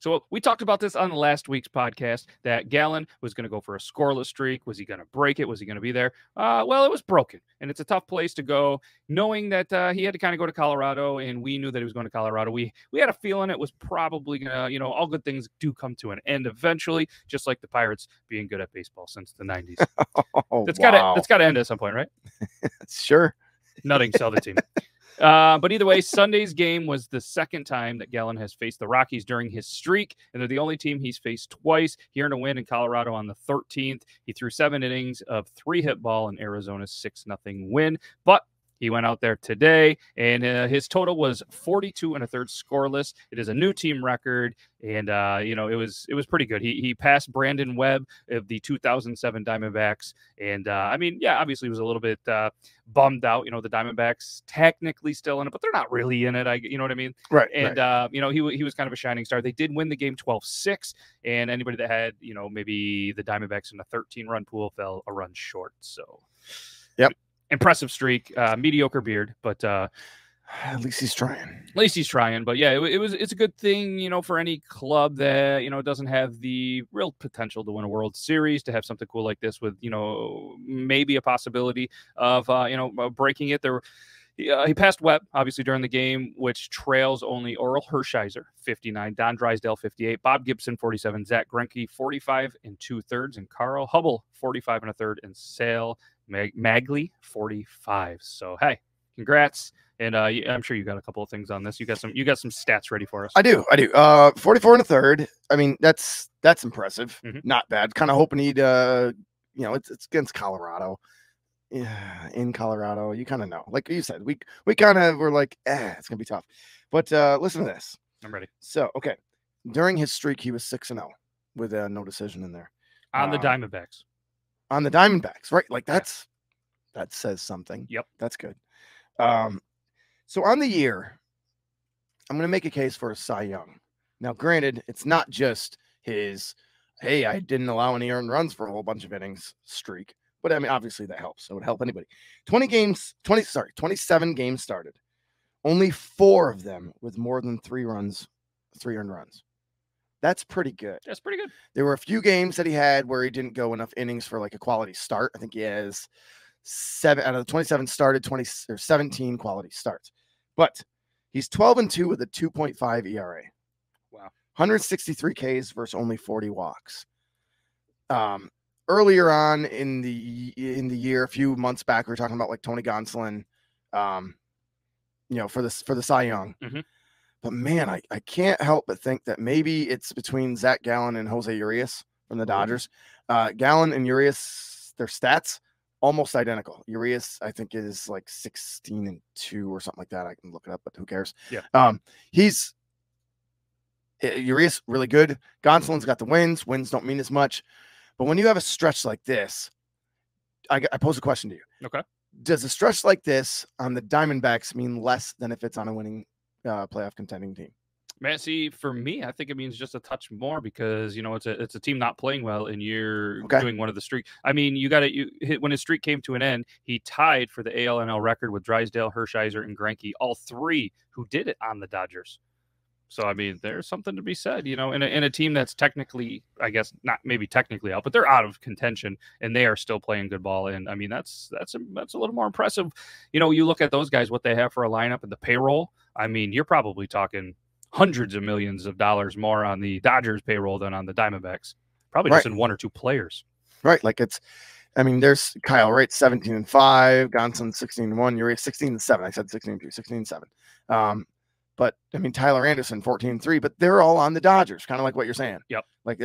So we talked about this on last week's podcast, that Gallen was going to go for a scoreless streak. Was he going to break it? Was he going to be there? Well, it was broken, and it's a tough place to go, knowing that he had to kind of go to Colorado, and we knew that he was going to Colorado. We had a feeling it was probably going to, all good things do come to an end eventually, just like the Pirates being good at baseball since the 90s. That's got to end at some point, right? Sure. Nothing, sell the team. But either way, Sunday's game was the second time that Gallen has faced the Rockies during his streak, and they're the only team he's faced twice. He earned a win in Colorado on the 13th. He threw 7 innings of 3-hit ball in Arizona's 6-0 win, but he went out there today, and his total was 42 1/3 scoreless. It is a new team record, and it was pretty good. He passed Brandon Webb of the 2007 Diamondbacks, and obviously he was a little bit bummed out. The Diamondbacks technically still in it, but they're not really in it. You know what I mean? Right. And right. He was kind of a shining star. They did win the game 12-6, and anybody that had maybe the Diamondbacks in a 13-run pool fell a run short. So, yep. Impressive streak, mediocre beard, but at least he's trying. But yeah, it's a good thing, for any club that doesn't have the real potential to win a World Series, to have something cool like this with maybe a possibility of breaking it. He passed Webb, obviously, during the game, which trails only Oral Hershiser, 59, Don Drysdale, 58, Bob Gibson, 47, Zach Greinke, 45 2/3, and Carl Hubble, 45 1/3, and Sale Magley, 45. So, hey, congrats. And I'm sure you got a couple of things on this. You got some stats ready for us. I do. 44 1/3. I mean, that's impressive. Mm-hmm. Not bad. Kind of hoping he'd, it's against Colorado. Yeah, in Colorado, you kind of know. Like you said, we kind of were like, it's gonna be tough. But listen to this. I'm ready. So, okay, during his streak, he was 6-0 with no decision in there on the Diamondbacks. On the Diamondbacks, right? Like that says something. Yep, that's good. So on the year, I'm gonna make a case for a Cy Young. Now, granted, it's not just his, hey, I didn't allow any earned runs for a whole bunch of innings streak. But I mean, obviously that helps. So it would help anybody. 27 games started. Only 4 of them with more than 3 earned runs. That's pretty good. That's pretty good. There were a few games that he had where he didn't go enough innings for like a quality start. I think he has 7 out of the 27 started, 17 quality starts. But he's 12-2 with a 2.5 ERA. Wow. 163 Ks versus only 40 walks. Earlier on in the year, a few months back, we were talking about like Tony Gonsolin, for the Cy Young. Mm-hmm. But man, I can't help but think that maybe it's between Zach Gallen and Jose Urias from the Dodgers. Gallen and Urias, their stats almost identical. Urias, I think, is like 16-2 or something like that. I can look it up, but who cares? Yeah. Urias really good. Gonsolin's got the wins. Wins don't mean as much. But when you have a stretch like this, I pose a question to you. Okay. Does a stretch like this on the Diamondbacks mean less than if it's on a winning playoff contending team? Man, see, for me, I think it means just a touch more because, it's a team not playing well and you're doing one of the streak. I mean, when his streak came to an end, he tied for the ALNL record with Drysdale, Hershiser, and Greinke, all 3 who did it on the Dodgers. So, I mean, there's something to be said, in a team that's technically, I guess, not maybe technically out, but they're out of contention and they are still playing good ball. And I mean, that's a little more impressive. You look at those guys, what they have for a lineup and the payroll. I mean, you're probably talking hundreds of millions of dollars more on the Dodgers payroll than on the Diamondbacks, probably just in 1 or 2 players. Right. Like there's Kyle Wright, 17-5, Gonsolin 16-1, Urias 16-7. I said 16-2, 16-7. But I mean, Tyler Anderson 14-3, but they're all on the Dodgers, kind of like what you're saying. Yep. Like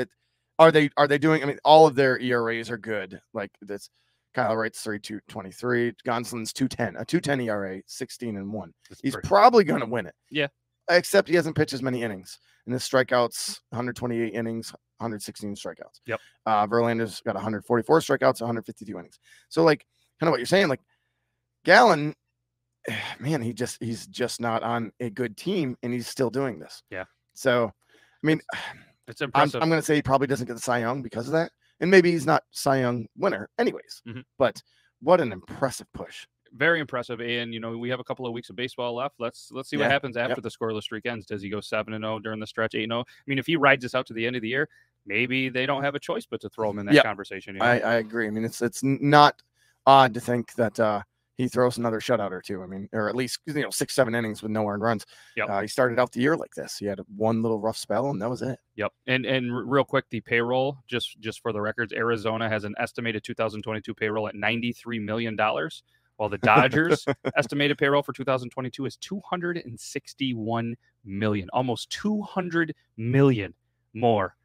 are they doing? I mean, all of their ERAs are good. Like that's Kyle Wright's 3.23, Gonsolin's 2.10, a 2.10 ERA, 16-1. He's probably going to win it. Yeah. Except he hasn't pitched as many innings, and his strikeouts 128 innings, 116 strikeouts. Yep. Verlander's got 144 strikeouts, 152 innings. So like kind of what you're saying, like Gallen. Man, he's just not on a good team, and he's still doing this. Yeah. So, I mean, it's impressive. I'm going to say he probably doesn't get the Cy Young because of that, and maybe he's not Cy Young winner anyways. Mm-hmm. But what an impressive push! very impressive. And we have a couple of weeks of baseball left. Let's see what happens after the scoreless streak ends. Does he go 7-0 during the stretch, 8-0? I mean, if he rides this out to the end of the year, maybe they don't have a choice but to throw him in that conversation. I agree. I mean, it's not odd to think that he throws another shutout or two. I mean, or at least 6-7 innings with no earned runs. He started out the year like this. He had one little rough spell, and that was it. Yep. And real quick, the payroll, just for the records, Arizona has an estimated 2022 payroll at $93 million, while the Dodgers estimated payroll for 2022 is $261 million, almost $200 million more.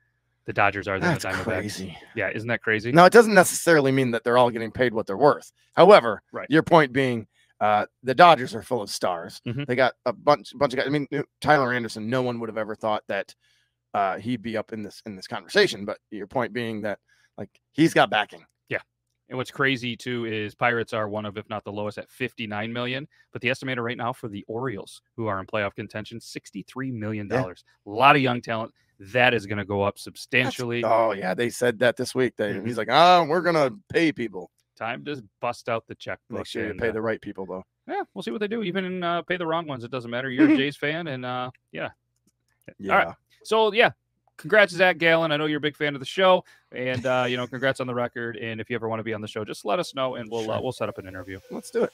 The Dodgers are than the Diamondbacks. Crazy. Yeah, isn't that crazy? Now, it doesn't necessarily mean that they're all getting paid what they're worth. However, your point being, the Dodgers are full of stars. They got a bunch of guys. I mean, Tyler Anderson, no one would have ever thought that he'd be up in this conversation. But your point being that he's got backing. Yeah. And what's crazy too is Pirates are one of, if not the lowest, at $59 million. But the estimator right now for the Orioles, who are in playoff contention, $63 million. A lot of young talent. That is going to go up substantially. They said that this week. He's like, we're going to pay people. Time to bust out the checkbook. Make sure you pay the right people, though. Yeah, we'll see what they do. Even pay the wrong ones. It doesn't matter. You're a Jays fan, and All right. So, congrats, Zach Gallen. I know you're a big fan of the show, and congrats on the record. And if you ever want to be on the show, just let us know, and we'll set up an interview. Let's do it.